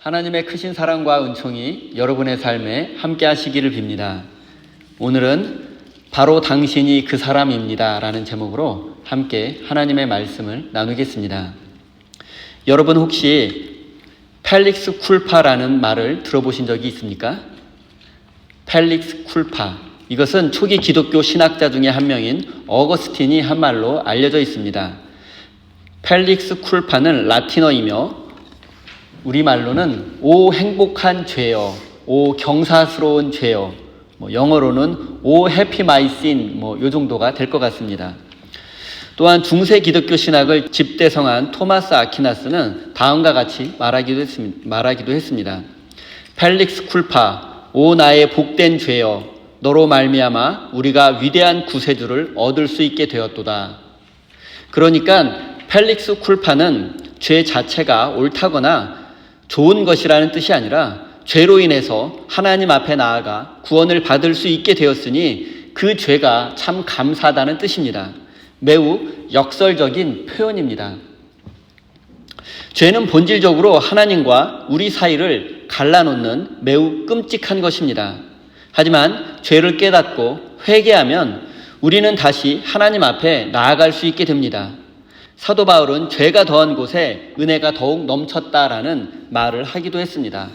하나님의 크신 사랑과 은총이 여러분의 삶에 함께 하시기를 빕니다. 오늘은 바로 당신이 그 사람입니다 라는 제목으로 함께 하나님의 말씀을 나누겠습니다. 여러분 혹시 펠릭스 쿨파라는 말을 들어보신 적이 있습니까? 펠릭스 쿨파, 이것은 초기 기독교 신학자 중에 한 명인 어거스틴이 한 말로 알려져 있습니다. 펠릭스 쿨파는 라틴어이며 우리말로는 오 행복한 죄여, 오 경사스러운 죄여, 영어로는 오 해피 마이 신, 요 정도가 될 것 같습니다. 또한 중세 기독교 신학을 집대성한 토마스 아퀴나스는 다음과 같이 말하기도 했습니다. 펠릭스 쿨파, 오 나의 복된 죄여, 너로 말미암아 우리가 위대한 구세주를 얻을 수 있게 되었도다. 그러니까 펠릭스 쿨파는 죄 자체가 옳다거나 좋은 것이라는 뜻이 아니라 죄로 인해서 하나님 앞에 나아가 구원을 받을 수 있게 되었으니 그 죄가 참 감사하다는 뜻입니다. 매우 역설적인 표현입니다. 죄는 본질적으로 하나님과 우리 사이를 갈라놓는 매우 끔찍한 것입니다. 하지만 죄를 깨닫고 회개하면 우리는 다시 하나님 앞에 나아갈 수 있게 됩니다. 사도 바울은 죄가 더한 곳에 은혜가 더욱 넘쳤다라는 말을 하기도 했습니다.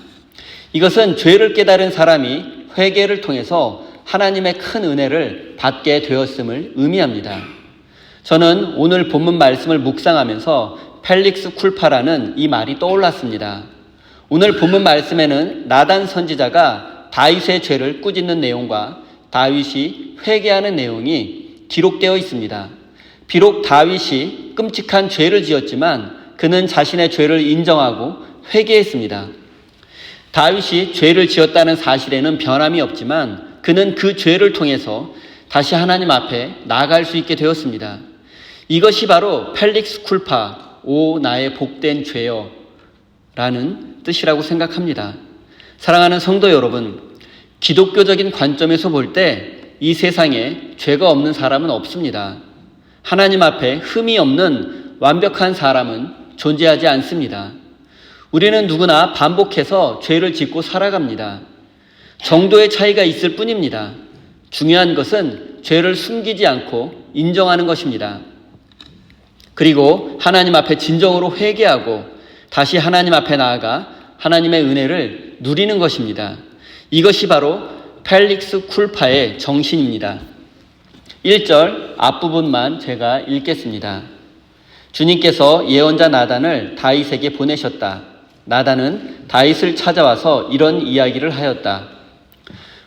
이것은 죄를 깨달은 사람이 회개를 통해서 하나님의 큰 은혜를 받게 되었음을 의미합니다. 저는 오늘 본문 말씀을 묵상하면서 펠릭스 쿨파라는 이 말이 떠올랐습니다. 오늘 본문 말씀에는 나단 선지자가 다윗의 죄를 꾸짖는 내용과 다윗이 회개하는 내용이 기록되어 있습니다. 비록 다윗이 끔찍한 죄를 지었지만 그는 자신의 죄를 인정하고 회개했습니다. 다윗이 죄를 지었다는 사실에는 변함이 없지만 그는 그 죄를 통해서 다시 하나님 앞에 나아갈 수 있게 되었습니다. 이것이 바로 펠릭스 쿨파, 오 나의 복된 죄여 라는 뜻이라고 생각합니다. 사랑하는 성도 여러분, 기독교적인 관점에서 볼 때 이 세상에 죄가 없는 사람은 없습니다. 하나님 앞에 흠이 없는 완벽한 사람은 존재하지 않습니다. 우리는 누구나 반복해서 죄를 짓고 살아갑니다. 정도의 차이가 있을 뿐입니다. 중요한 것은 죄를 숨기지 않고 인정하는 것입니다. 그리고 하나님 앞에 진정으로 회개하고 다시 하나님 앞에 나아가 하나님의 은혜를 누리는 것입니다. 이것이 바로 펠릭스 쿨파의 정신입니다. 1절 앞부분만 제가 읽겠습니다. 주님께서 예언자 나단을 다윗에게 보내셨다. 나단은 다윗을 찾아와서 이런 이야기를 하였다.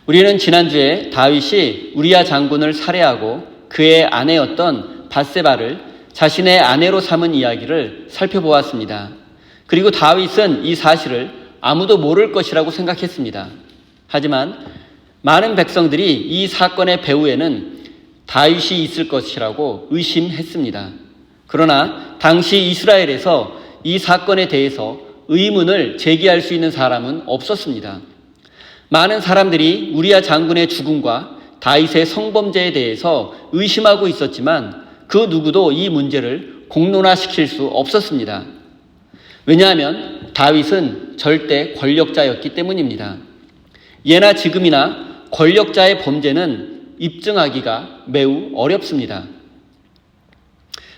우리는 지난주에 다윗이 우리야 장군을 살해하고 그의 아내였던 밧세바를 자신의 아내로 삼은 이야기를 살펴보았습니다. 그리고 다윗은 이 사실을 아무도 모를 것이라고 생각했습니다. 하지만 많은 백성들이 이 사건의 배후에는 다윗이 있을 것이라고 의심했습니다. 그러나 당시 이스라엘에서 이 사건에 대해서 의문을 제기할 수 있는 사람은 없었습니다. 많은 사람들이 우리야 장군의 죽음과 다윗의 성범죄에 대해서 의심하고 있었지만 그 누구도 이 문제를 공론화시킬 수 없었습니다. 왜냐하면 다윗은 절대 권력자였기 때문입니다. 예나 지금이나 권력자의 범죄는 입증하기가 매우 어렵습니다.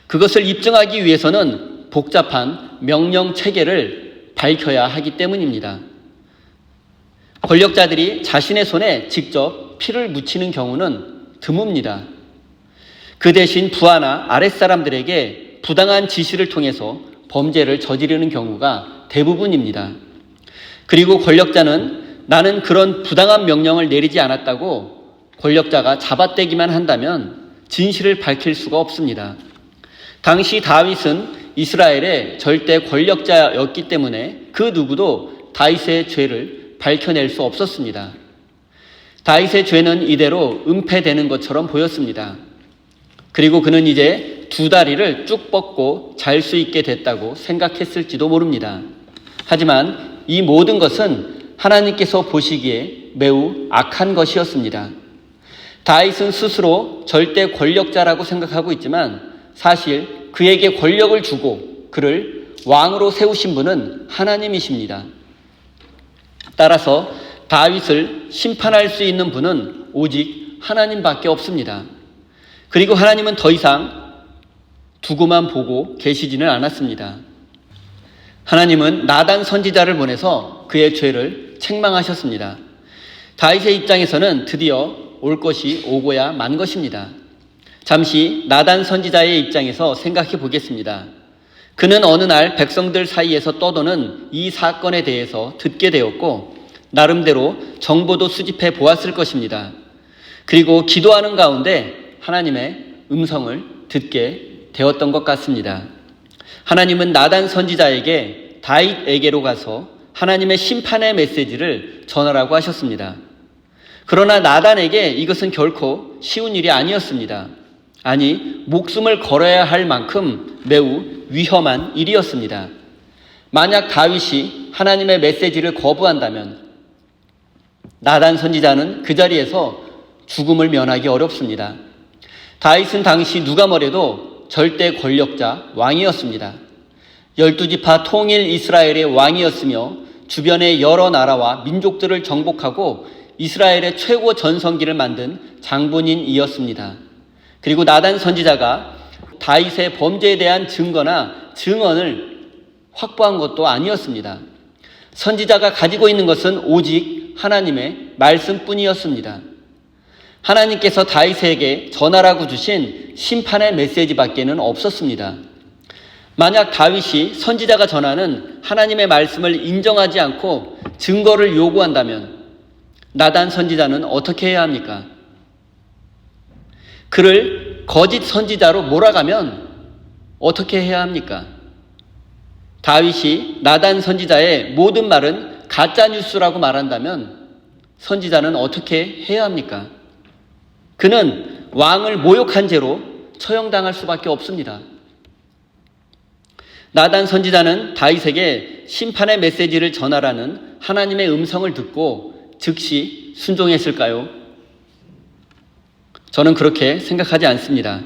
그것을 입증하기 위해서는 복잡한 명령 체계를 밝혀야 하기 때문입니다. 권력자들이 자신의 손에 직접 피를 묻히는 경우는 드뭅니다. 그 대신 부하나 아랫사람들에게 부당한 지시를 통해서 범죄를 저지르는 경우가 대부분입니다. 그리고 권력자는 나는 그런 부당한 명령을 내리지 않았다고 권력자가 잡아떼기만 한다면 진실을 밝힐 수가 없습니다. 당시 다윗은 이스라엘의 절대 권력자였기 때문에 그 누구도 다윗의 죄를 밝혀낼 수 없었습니다. 다윗의 죄는 이대로 은폐되는 것처럼 보였습니다. 그리고 그는 이제 두 다리를 쭉 뻗고 잘 수 있게 됐다고 생각했을지도 모릅니다. 하지만 이 모든 것은 하나님께서 보시기에 매우 악한 것이었습니다. 다윗은 스스로 절대 권력자라고 생각하고 있지만 사실 그에게 권력을 주고 그를 왕으로 세우신 분은 하나님이십니다. 따라서 다윗을 심판할 수 있는 분은 오직 하나님밖에 없습니다. 그리고 하나님은 더 이상 두고만 보고 계시지는 않았습니다. 하나님은 나단 선지자를 보내서 그의 죄를 책망하셨습니다. 다윗의 입장에서는 드디어 올 것이 오고야 만 것입니다. 잠시 나단 선지자의 입장에서 생각해 보겠습니다. 그는 어느 날 백성들 사이에서 떠도는 이 사건에 대해서 듣게 되었고 나름대로 정보도 수집해 보았을 것입니다. 그리고 기도하는 가운데 하나님의 음성을 듣게 되었던 것 같습니다. 하나님은 나단 선지자에게 다윗에게로 가서 하나님의 심판의 메시지를 전하라고 하셨습니다. 그러나 나단에게 이것은 결코 쉬운 일이 아니었습니다. 아니, 목숨을 걸어야 할 만큼 매우 위험한 일이었습니다. 만약 다윗이 하나님의 메시지를 거부한다면 나단 선지자는 그 자리에서 죽음을 면하기 어렵습니다. 다윗은 당시 누가 뭐래도 절대 권력자 왕이었습니다. 12지파 통일 이스라엘의 왕이었으며 주변의 여러 나라와 민족들을 정복하고 이스라엘의 최고 전성기를 만든 장본인이었습니다. 그리고 나단 선지자가 다윗의 범죄에 대한 증거나 증언을 확보한 것도 아니었습니다. 선지자가 가지고 있는 것은 오직 하나님의 말씀뿐이었습니다. 하나님께서 다윗에게 전하라고 주신 심판의 메시지밖에는 없었습니다. 만약 다윗이 선지자가 전하는 하나님의 말씀을 인정하지 않고 증거를 요구한다면 나단 선지자는 어떻게 해야 합니까? 그를 거짓 선지자로 몰아가면 어떻게 해야 합니까? 다윗이 나단 선지자의 모든 말은 가짜 뉴스라고 말한다면 선지자는 어떻게 해야 합니까? 그는 왕을 모욕한 죄로 처형당할 수밖에 없습니다. 나단 선지자는 다윗에게 심판의 메시지를 전하라는 하나님의 음성을 듣고 즉시 순종했을까요? 저는 그렇게 생각하지 않습니다.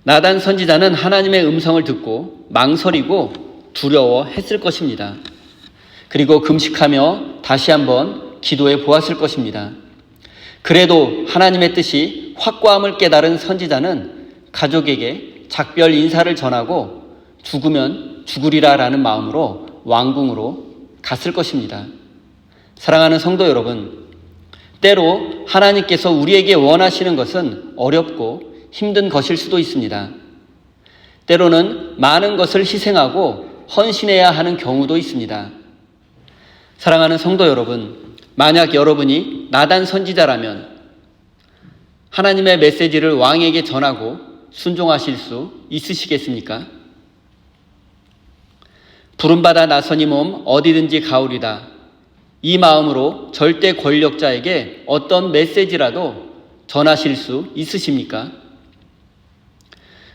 나단 선지자는 하나님의 음성을 듣고 망설이고 두려워했을 것입니다. 그리고 금식하며 다시 한번 기도해 보았을 것입니다. 그래도 하나님의 뜻이 확고함을 깨달은 선지자는 가족에게 작별 인사를 전하고 죽으면 죽으리라라는 마음으로 왕궁으로 갔을 것입니다. 사랑하는 성도 여러분, 때로 하나님께서 우리에게 원하시는 것은 어렵고 힘든 것일 수도 있습니다. 때로는 많은 것을 희생하고 헌신해야 하는 경우도 있습니다. 사랑하는 성도 여러분, 만약 여러분이 나단 선지자라면 하나님의 메시지를 왕에게 전하고 순종하실 수 있으시겠습니까? 부름받아 나서니 몸 어디든지 가오리다. 이 마음으로 절대 권력자에게 어떤 메시지라도 전하실 수 있으십니까?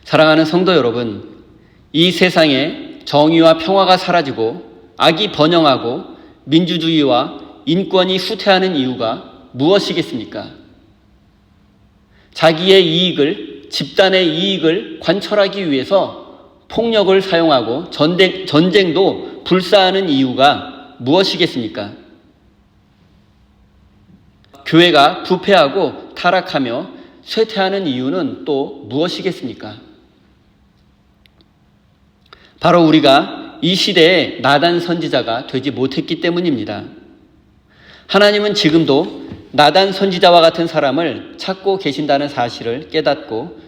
사랑하는 성도 여러분, 이 세상에 정의와 평화가 사라지고 악이 번영하고 민주주의와 인권이 후퇴하는 이유가 무엇이겠습니까? 자기의 이익을, 집단의 이익을 관철하기 위해서 폭력을 사용하고 전쟁도 불사하는 이유가 무엇이겠습니까? 교회가 부패하고 타락하며 쇠퇴하는 이유는 또 무엇이겠습니까? 바로 우리가 이 시대에 나단 선지자가 되지 못했기 때문입니다. 하나님은 지금도 나단 선지자와 같은 사람을 찾고 계신다는 사실을 깨닫고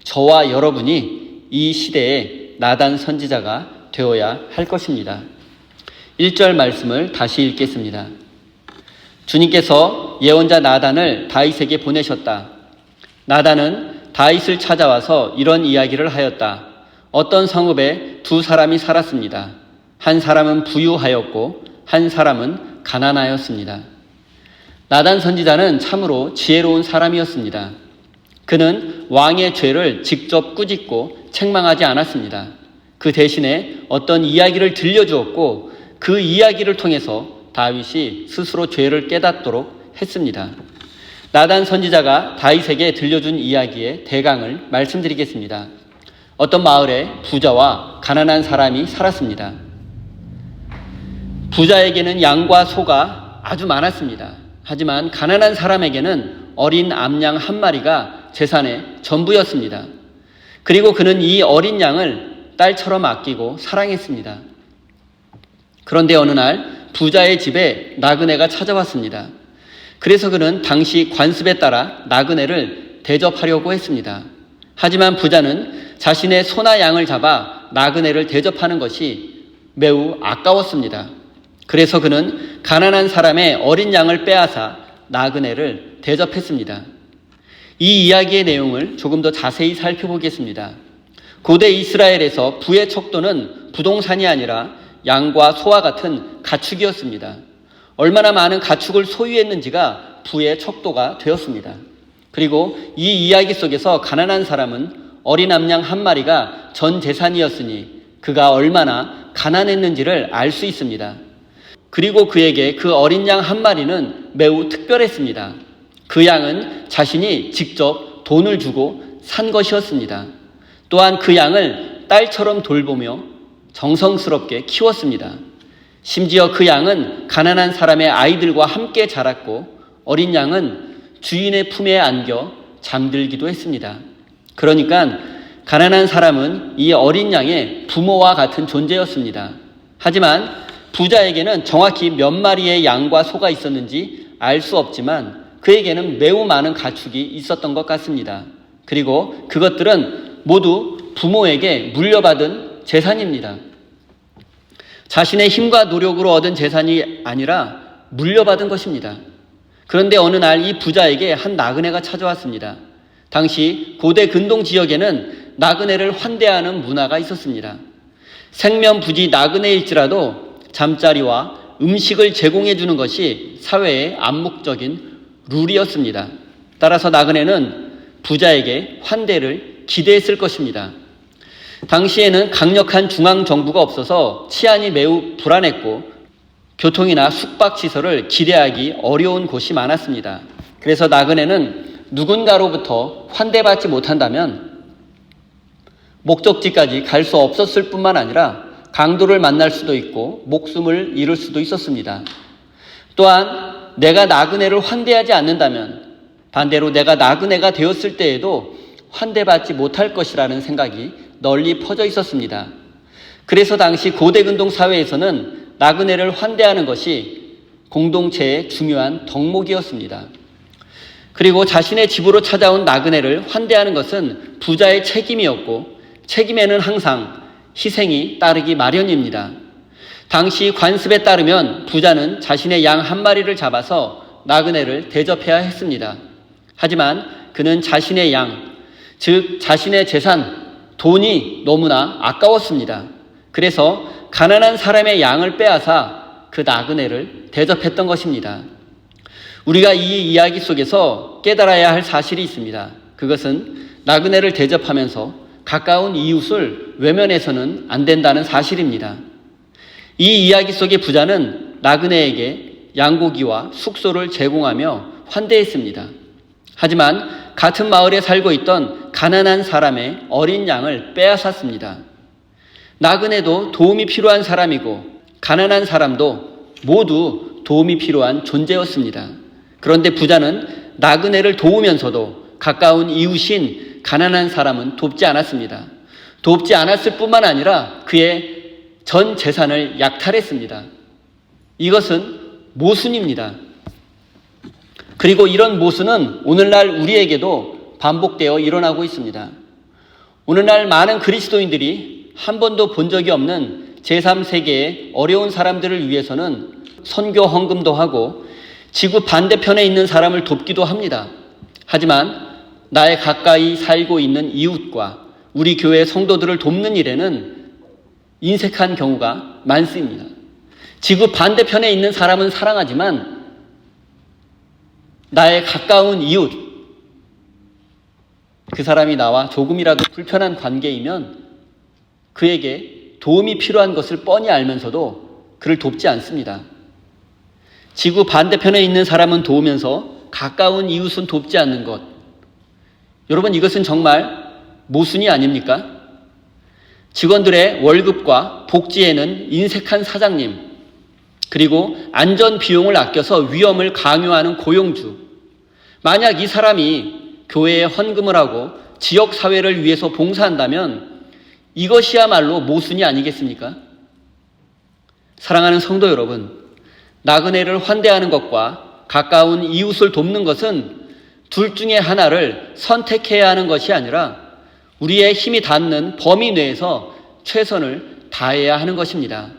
저와 여러분이 이 시대에 나단 선지자가 되어야 할 것입니다. 1절 말씀을 다시 읽겠습니다. 주님께서 예언자 나단을 다윗에게 보내셨다. 나단은 다윗을 찾아와서 이런 이야기를 하였다. 어떤 성읍에 두 사람이 살았습니다. 한 사람은 부유하였고 한 사람은 가난하였습니다. 나단 선지자는 참으로 지혜로운 사람이었습니다. 그는 왕의 죄를 직접 꾸짖고 책망하지 않았습니다. 그 대신에 어떤 이야기를 들려주었고 그 이야기를 통해서 다윗이 스스로 죄를 깨닫도록 했습니다. 나단 선지자가 다윗에게 들려준 이야기의 대강을 말씀드리겠습니다. 어떤 마을에 부자와 가난한 사람이 살았습니다. 부자에게는 양과 소가 아주 많았습니다. 하지만 가난한 사람에게는 어린 암양 한 마리가 재산의 전부였습니다. 그리고 그는 이 어린 양을 딸처럼 아끼고 사랑했습니다. 그런데 어느 날 부자의 집에 나그네가 찾아왔습니다. 그래서 그는 당시 관습에 따라 나그네를 대접하려고 했습니다. 하지만 부자는 자신의 소나 양을 잡아 나그네를 대접하는 것이 매우 아까웠습니다. 그래서 그는 가난한 사람의 어린 양을 빼앗아 나그네를 대접했습니다. 이 이야기의 내용을 조금 더 자세히 살펴보겠습니다. 고대 이스라엘에서 부의 척도는 부동산이 아니라 양과 소와 같은 가축이었습니다. 얼마나 많은 가축을 소유했는지가 부의 척도가 되었습니다. 그리고 이 이야기 속에서 가난한 사람은 어린 암양 한 마리가 전 재산이었으니 그가 얼마나 가난했는지를 알 수 있습니다. 그리고 그에게 그 어린 양 한 마리는 매우 특별했습니다. 그 양은 자신이 직접 돈을 주고 산 것이었습니다. 또한 그 양을 딸처럼 돌보며 정성스럽게 키웠습니다. 심지어 그 양은 가난한 사람의 아이들과 함께 자랐고 어린 양은 주인의 품에 안겨 잠들기도 했습니다. 그러니까 가난한 사람은 이 어린 양의 부모와 같은 존재였습니다. 하지만 부자에게는 정확히 몇 마리의 양과 소가 있었는지 알 수 없지만 그에게는 매우 많은 가축이 있었던 것 같습니다. 그리고 그것들은 모두 부모에게 물려받은 재산입니다. 자신의 힘과 노력으로 얻은 재산이 아니라 물려받은 것입니다. 그런데 어느 날 이 부자에게 한 나그네가 찾아왔습니다. 당시 고대 근동 지역에는 나그네를 환대하는 문화가 있었습니다. 생면부지 나그네일지라도 잠자리와 음식을 제공해 주는 것이 사회의 암묵적인 룰이었습니다. 따라서 나그네는 부자에게 환대를 기대했을 것입니다. 당시에는 강력한 중앙정부가 없어서 치안이 매우 불안했고 교통이나 숙박시설을 기대하기 어려운 곳이 많았습니다. 그래서 나그네는 누군가로부터 환대받지 못한다면 목적지까지 갈 수 없었을 뿐만 아니라 강도를 만날 수도 있고 목숨을 잃을 수도 있었습니다. 또한 내가 나그네를 환대하지 않는다면 반대로 내가 나그네가 되었을 때에도 환대받지 못할 것이라는 생각이 널리 퍼져 있었습니다. 그래서 당시 고대 근동 사회에서는 나그네를 환대하는 것이 공동체의 중요한 덕목이었습니다. 그리고 자신의 집으로 찾아온 나그네를 환대하는 것은 부자의 책임이었고 책임에는 항상 희생이 따르기 마련입니다. 당시 관습에 따르면 부자는 자신의 양 한 마리를 잡아서 나그네를 대접해야 했습니다. 하지만 그는 자신의 양, 즉 자신의 재산, 돈이 너무나 아까웠습니다. 그래서 가난한 사람의 양을 빼앗아 그 나그네를 대접했던 것입니다. 우리가 이 이야기 속에서 깨달아야 할 사실이 있습니다. 그것은 나그네를 대접하면서 가까운 이웃을 외면해서는 안 된다는 사실입니다. 이 이야기 속의 부자는 나그네에게 양고기와 숙소를 제공하며 환대했습니다. 하지만 같은 마을에 살고 있던 가난한 사람의 어린 양을 빼앗았습니다. 나그네도 도움이 필요한 사람이고 가난한 사람도 모두 도움이 필요한 존재였습니다. 그런데 부자는 나그네를 도우면서도 가까운 이웃인 가난한 사람은 돕지 않았습니다. 돕지 않았을 뿐만 아니라 그의 전 재산을 약탈했습니다. 이것은 모순입니다. 그리고 이런 모순은 오늘날 우리에게도 반복되어 일어나고 있습니다. 오늘날 많은 그리스도인들이 한 번도 본 적이 없는 제3세계의 어려운 사람들을 위해서는 선교 헌금도 하고 지구 반대편에 있는 사람을 돕기도 합니다. 하지만 나의 가까이 살고 있는 이웃과 우리 교회 성도들을 돕는 일에는 인색한 경우가 많습니다. 지구 반대편에 있는 사람은 사랑하지만 나의 가까운 이웃, 그 사람이 나와 조금이라도 불편한 관계이면 그에게 도움이 필요한 것을 뻔히 알면서도 그를 돕지 않습니다. 지구 반대편에 있는 사람은 도우면서 가까운 이웃은 돕지 않는 것. 여러분, 이것은 정말 모순이 아닙니까? 직원들의 월급과 복지에는 인색한 사장님, 그리고 안전 비용을 아껴서 위험을 강요하는 고용주. 만약 이 사람이 교회에 헌금을 하고 지역 사회를 위해서 봉사한다면 이것이야말로 모순이 아니겠습니까? 사랑하는 성도 여러분, 나그네를 환대하는 것과 가까운 이웃을 돕는 것은 둘 중에 하나를 선택해야 하는 것이 아니라 우리의 힘이 닿는 범위 내에서 최선을 다해야 하는 것입니다.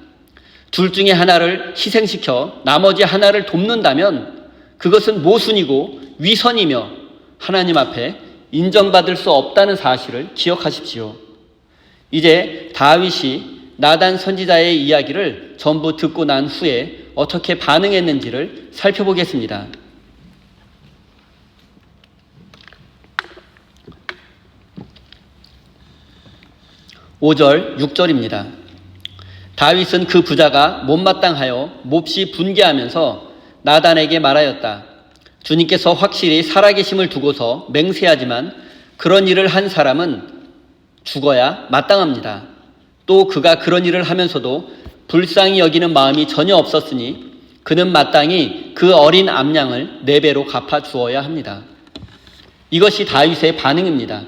둘 중에 하나를 희생시켜 나머지 하나를 돕는다면 그것은 모순이고 위선이며 하나님 앞에 인정받을 수 없다는 사실을 기억하십시오. 이제 다윗이 나단 선지자의 이야기를 전부 듣고 난 후에 어떻게 반응했는지를 살펴보겠습니다. 5절, 6절입니다. 다윗은 그 부자가 못마땅하여 몹시 분개하면서 나단에게 말하였다. 주님께서 확실히 살아계심을 두고서 맹세하지만 그런 일을 한 사람은 죽어야 마땅합니다. 또 그가 그런 일을 하면서도 불쌍히 여기는 마음이 전혀 없었으니 그는 마땅히 그 어린 암양을 4배로 갚아 주어야 합니다. 이것이 다윗의 반응입니다.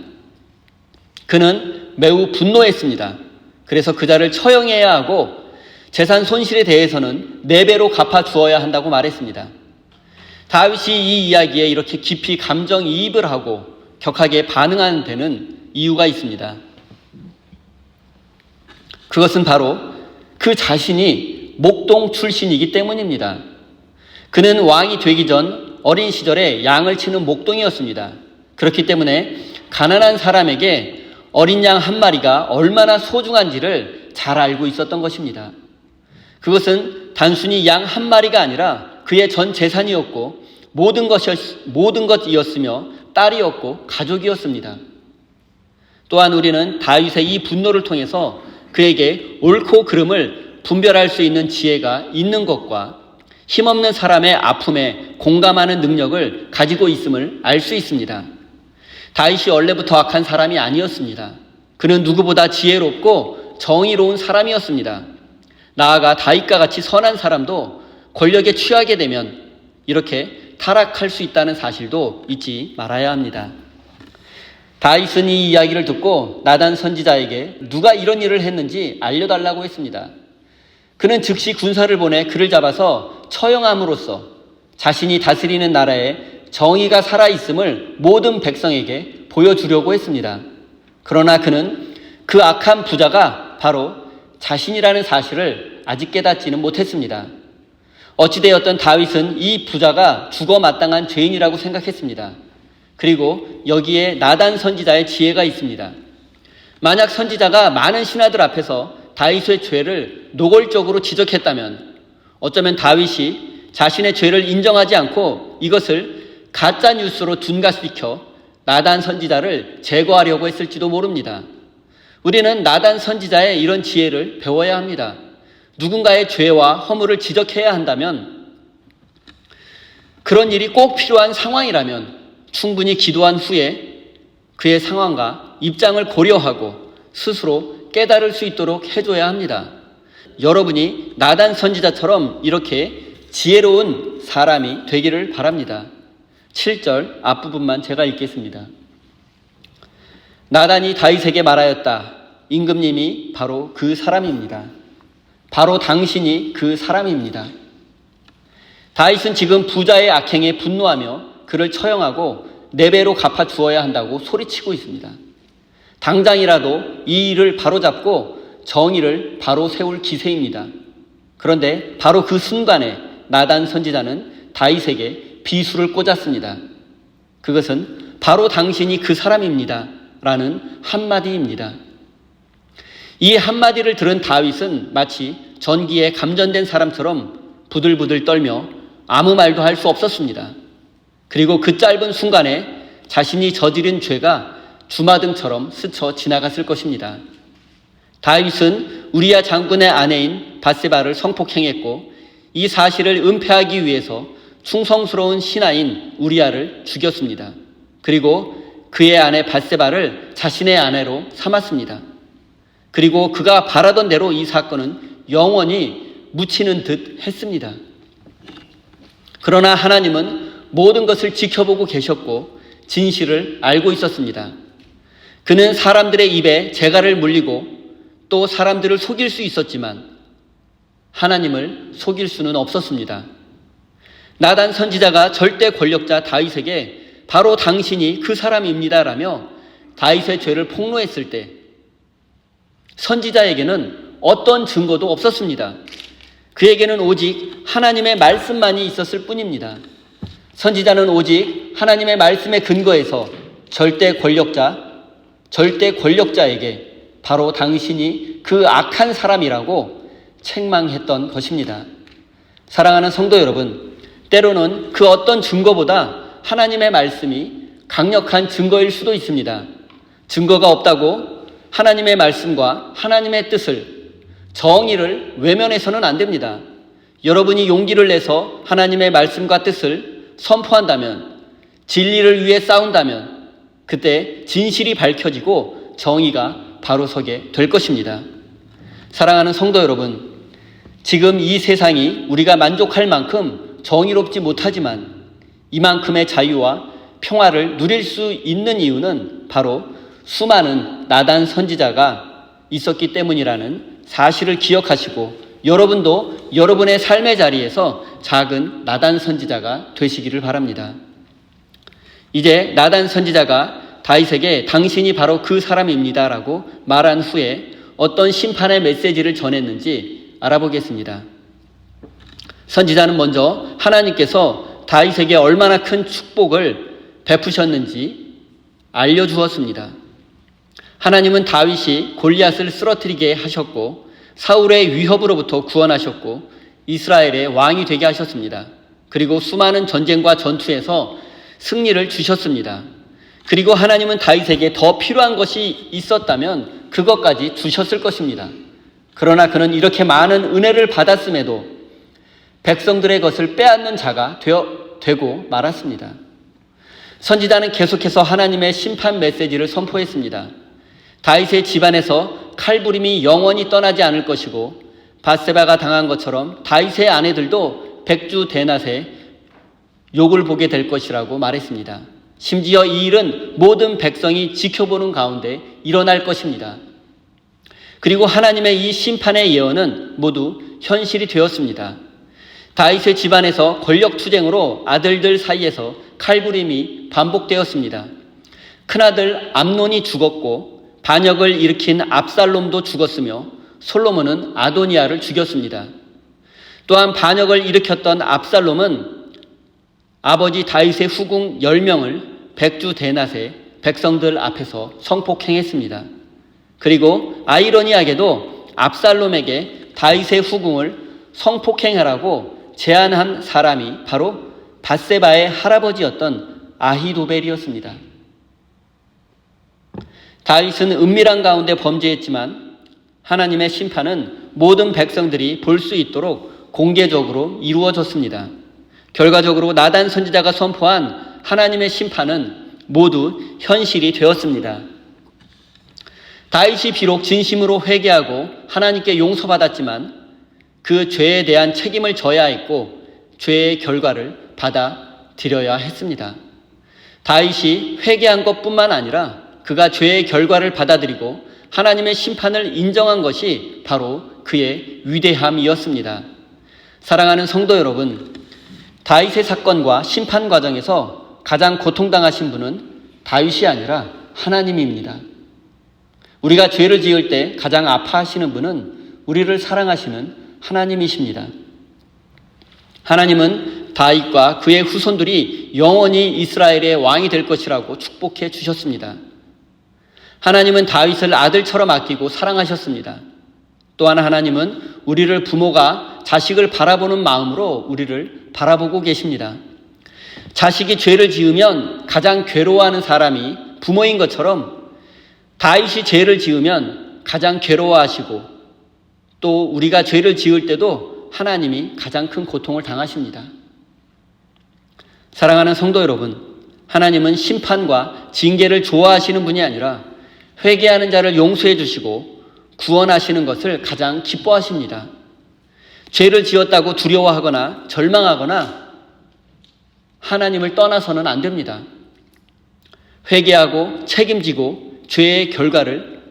그는 매우 분노했습니다. 그래서 그자를 처형해야 하고 재산 손실에 대해서는 4배로 갚아 주어야 한다고 말했습니다. 다윗이 이 이야기에 이렇게 깊이 감정이입을 하고 격하게 반응하는 데는 이유가 있습니다. 그것은 바로 그 자신이 목동 출신이기 때문입니다. 그는 왕이 되기 전 어린 시절에 양을 치는 목동이었습니다. 그렇기 때문에 가난한 사람에게 어린 양 한 마리가 얼마나 소중한지를 잘 알고 있었던 것입니다. 그것은 단순히 양 한 마리가 아니라 그의 전 재산이었고 모든 것이었으며 딸이었고 가족이었습니다. 또한 우리는 다윗의 이 분노를 통해서 그에게 옳고 그름을 분별할 수 있는 지혜가 있는 것과 힘없는 사람의 아픔에 공감하는 능력을 가지고 있음을 알 수 있습니다. 다윗이 원래부터 악한 사람이 아니었습니다. 그는 누구보다 지혜롭고 정의로운 사람이었습니다. 나아가 다윗과 같이 선한 사람도 권력에 취하게 되면 이렇게 타락할 수 있다는 사실도 잊지 말아야 합니다. 다윗은 이 이야기를 듣고 나단 선지자에게 누가 이런 일을 했는지 알려달라고 했습니다. 그는 즉시 군사를 보내 그를 잡아서 처형함으로써 자신이 다스리는 나라에 정의가 살아있음을 모든 백성에게 보여주려고 했습니다. 그러나 그는 그 악한 부자가 바로 자신이라는 사실을 아직 깨닫지는 못했습니다. 어찌되었든 다윗은 이 부자가 죽어 마땅한 죄인이라고 생각했습니다. 그리고 여기에 나단 선지자의 지혜가 있습니다. 만약 선지자가 많은 신하들 앞에서 다윗의 죄를 노골적으로 지적했다면 어쩌면 다윗이 자신의 죄를 인정하지 않고 이것을 가짜 뉴스로 둔갑시켜 나단 선지자를 제거하려고 했을지도 모릅니다. 우리는 나단 선지자의 이런 지혜를 배워야 합니다. 누군가의 죄와 허물을 지적해야 한다면 그런 일이 꼭 필요한 상황이라면 충분히 기도한 후에 그의 상황과 입장을 고려하고 스스로 깨달을 수 있도록 해줘야 합니다. 여러분이 나단 선지자처럼 이렇게 지혜로운 사람이 되기를 바랍니다. 7절 앞부분만 제가 읽겠습니다. 나단이 다윗에게 말하였다. 임금님이 바로 그 사람입니다. 바로 당신이 그 사람입니다. 다윗은 지금 부자의 악행에 분노하며 그를 처형하고 4배로 갚아 주어야 한다고 소리치고 있습니다. 당장이라도 이 일을 바로잡고 정의를 바로 세울 기세입니다. 그런데 바로 그 순간에 나단 선지자는 다윗에게 비수를 꽂았습니다. 그것은 바로 당신이 그 사람입니다. 라는 한마디입니다. 이 한마디를 들은 다윗은 마치 전기에 감전된 사람처럼 부들부들 떨며 아무 말도 할 수 없었습니다. 그리고 그 짧은 순간에 자신이 저지른 죄가 주마등처럼 스쳐 지나갔을 것입니다. 다윗은 우리야 장군의 아내인 밧세바를 성폭행했고 이 사실을 은폐하기 위해서 충성스러운 신하인 우리야를 죽였습니다. 그리고 그의 아내 밧세바를 자신의 아내로 삼았습니다. 그리고 그가 바라던 대로 이 사건은 영원히 묻히는 듯 했습니다. 그러나 하나님은 모든 것을 지켜보고 계셨고 진실을 알고 있었습니다. 그는 사람들의 입에 재갈을 물리고 또 사람들을 속일 수 있었지만 하나님을 속일 수는 없었습니다. 나단 선지자가 절대 권력자 다윗에게 바로 당신이 그 사람입니다라며 다윗의 죄를 폭로했을 때 선지자에게는 어떤 증거도 없었습니다. 그에게는 오직 하나님의 말씀만이 있었을 뿐입니다. 선지자는 오직 하나님의 말씀에 근거해서 절대 권력자에게 바로 당신이 그 악한 사람이라고 책망했던 것입니다. 사랑하는 성도 여러분, 때로는 그 어떤 증거보다 하나님의 말씀이 강력한 증거일 수도 있습니다. 증거가 없다고 하나님의 말씀과 하나님의 뜻을, 정의를 외면해서는 안 됩니다. 여러분이 용기를 내서 하나님의 말씀과 뜻을 선포한다면, 진리를 위해 싸운다면 그때 진실이 밝혀지고 정의가 바로 서게 될 것입니다. 사랑하는 성도 여러분, 지금 이 세상이 우리가 만족할 만큼 정의롭지 못하지만 이만큼의 자유와 평화를 누릴 수 있는 이유는 바로 수많은 나단 선지자가 있었기 때문이라는 사실을 기억하시고 여러분도 여러분의 삶의 자리에서 작은 나단 선지자가 되시기를 바랍니다. 이제 나단 선지자가 다윗에게 당신이 바로 그 사람입니다라고 말한 후에 어떤 심판의 메시지를 전했는지 알아보겠습니다. 선지자는 먼저 하나님께서 다윗에게 얼마나 큰 축복을 베푸셨는지 알려주었습니다. 하나님은 다윗이 골리앗을 쓰러뜨리게 하셨고 사울의 위협으로부터 구원하셨고 이스라엘의 왕이 되게 하셨습니다. 그리고 수많은 전쟁과 전투에서 승리를 주셨습니다. 그리고 하나님은 다윗에게 더 필요한 것이 있었다면 그것까지 주셨을 것입니다. 그러나 그는 이렇게 많은 은혜를 받았음에도 백성들의 것을 빼앗는 자가 되고 말았습니다. 선지자는 계속해서 하나님의 심판 메시지를 선포했습니다. 다윗의 집안에서 칼부림이 영원히 떠나지 않을 것이고 밧세바가 당한 것처럼 다윗의 아내들도 백주대낮에 욕을 보게 될 것이라고 말했습니다. 심지어 이 일은 모든 백성이 지켜보는 가운데 일어날 것입니다. 그리고 하나님의 이 심판의 예언은 모두 현실이 되었습니다. 다윗의 집안에서 권력 투쟁으로 아들들 사이에서 칼부림이 반복되었습니다. 큰아들 암논이 죽었고 반역을 일으킨 압살롬도 죽었으며 솔로몬은 아도니아를 죽였습니다. 또한 반역을 일으켰던 압살롬은 아버지 다윗의 후궁 10명을 백주대낮에 백성들 앞에서 성폭행했습니다. 그리고 아이러니하게도 압살롬에게 다윗의 후궁을 성폭행하라고 제안한 사람이 바로 밧세바의 할아버지였던 아히도벨이었습니다. 다윗은 은밀한 가운데 범죄했지만 하나님의 심판은 모든 백성들이 볼 수 있도록 공개적으로 이루어졌습니다. 결과적으로 나단 선지자가 선포한 하나님의 심판은 모두 현실이 되었습니다. 다윗이 비록 진심으로 회개하고 하나님께 용서받았지만 그 죄에 대한 책임을 져야 했고 죄의 결과를 받아들여야 했습니다. 다윗이 회개한 것뿐만 아니라 그가 죄의 결과를 받아들이고 하나님의 심판을 인정한 것이 바로 그의 위대함이었습니다. 사랑하는 성도 여러분, 다윗의 사건과 심판 과정에서 가장 고통당하신 분은 다윗이 아니라 하나님입니다. 우리가 죄를 지을 때 가장 아파하시는 분은 우리를 사랑하시는 하나님이십니다. 하나님은 다윗과 그의 후손들이 영원히 이스라엘의 왕이 될 것이라고 축복해 주셨습니다. 하나님은 다윗을 아들처럼 아끼고 사랑하셨습니다. 또한 하나님은 우리를 부모가 자식을 바라보는 마음으로 우리를 바라보고 계십니다. 자식이 죄를 지으면 가장 괴로워하는 사람이 부모인 것처럼 다윗이 죄를 지으면 가장 괴로워하시고 또 우리가 죄를 지을 때도 하나님이 가장 큰 고통을 당하십니다. 사랑하는 성도 여러분, 하나님은 심판과 징계를 좋아하시는 분이 아니라 회개하는 자를 용서해 주시고 구원하시는 것을 가장 기뻐하십니다. 죄를 지었다고 두려워하거나 절망하거나 하나님을 떠나서는 안 됩니다. 회개하고 책임지고 죄의 결과를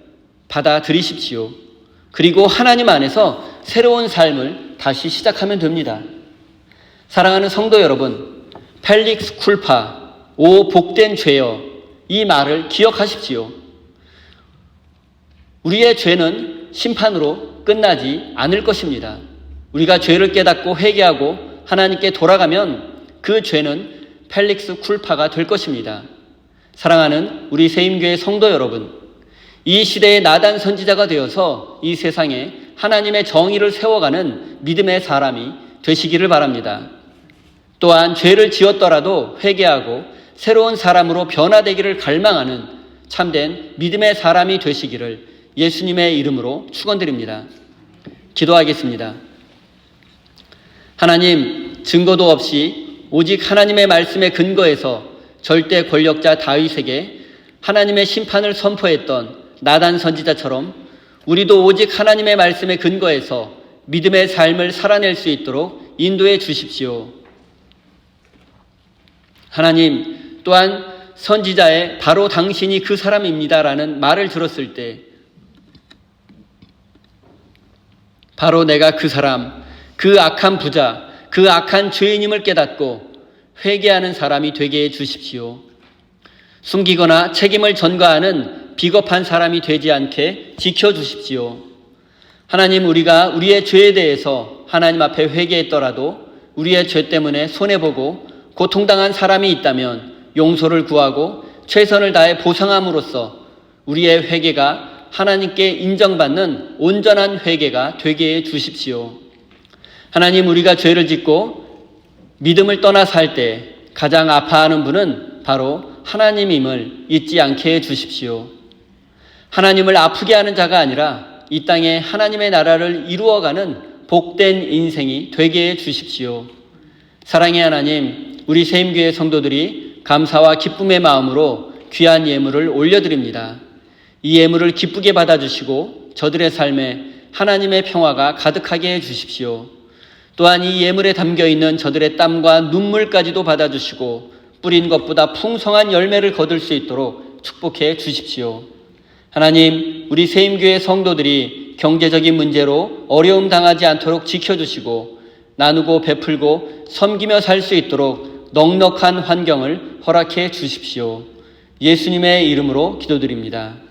받아들이십시오. 그리고 하나님 안에서 새로운 삶을 다시 시작하면 됩니다. 사랑하는 성도 여러분, 펠릭스 쿨파, 오 복된 죄여, 이 말을 기억하십시오. 우리의 죄는 심판으로 끝나지 않을 것입니다. 우리가 죄를 깨닫고 회개하고 하나님께 돌아가면 그 죄는 펠릭스 쿨파가 될 것입니다. 사랑하는 우리 세임교회 성도 여러분, 이 시대의 나단 선지자가 되어서 이 세상에 하나님의 정의를 세워가는 믿음의 사람이 되시기를 바랍니다. 또한 죄를 지었더라도 회개하고 새로운 사람으로 변화되기를 갈망하는 참된 믿음의 사람이 되시기를 예수님의 이름으로 축원드립니다. 기도하겠습니다. 하나님, 증거도 없이 오직 하나님의 말씀에 근거해서 절대 권력자 다윗에게 하나님의 심판을 선포했던 나단 선지자처럼 우리도 오직 하나님의 말씀에 근거해서 믿음의 삶을 살아낼 수 있도록 인도해 주십시오. 하나님, 또한 선지자의 바로 당신이 그 사람입니다라는 말을 들었을 때 바로 내가 그 사람, 그 악한 부자, 그 악한 죄인임을 깨닫고 회개하는 사람이 되게 해 주십시오. 숨기거나 책임을 전가하는 비겁한 사람이 되지 않게 지켜주십시오. 하나님, 우리가 우리의 죄에 대해서 하나님 앞에 회개했더라도 우리의 죄 때문에 손해보고 고통당한 사람이 있다면 용서를 구하고 최선을 다해 보상함으로써 우리의 회개가 하나님께 인정받는 온전한 회개가 되게 해 주십시오. 하나님, 우리가 죄를 짓고 믿음을 떠나 살 때 가장 아파하는 분은 바로 하나님임을 잊지 않게 해 주십시오. 하나님을 아프게 하는 자가 아니라 이 땅에 하나님의 나라를 이루어가는 복된 인생이 되게 해 주십시오. 사랑의 하나님, 우리 세임교회 성도들이 감사와 기쁨의 마음으로 귀한 예물을 올려드립니다. 이 예물을 기쁘게 받아주시고 저들의 삶에 하나님의 평화가 가득하게 해주십시오. 또한 이 예물에 담겨있는 저들의 땀과 눈물까지도 받아주시고 뿌린 것보다 풍성한 열매를 거둘 수 있도록 축복해 주십시오. 하나님, 우리 세임교회 성도들이 경제적인 문제로 어려움 당하지 않도록 지켜주시고 나누고 베풀고 섬기며 살 수 있도록 넉넉한 환경을 허락해 주십시오. 예수님의 이름으로 기도드립니다.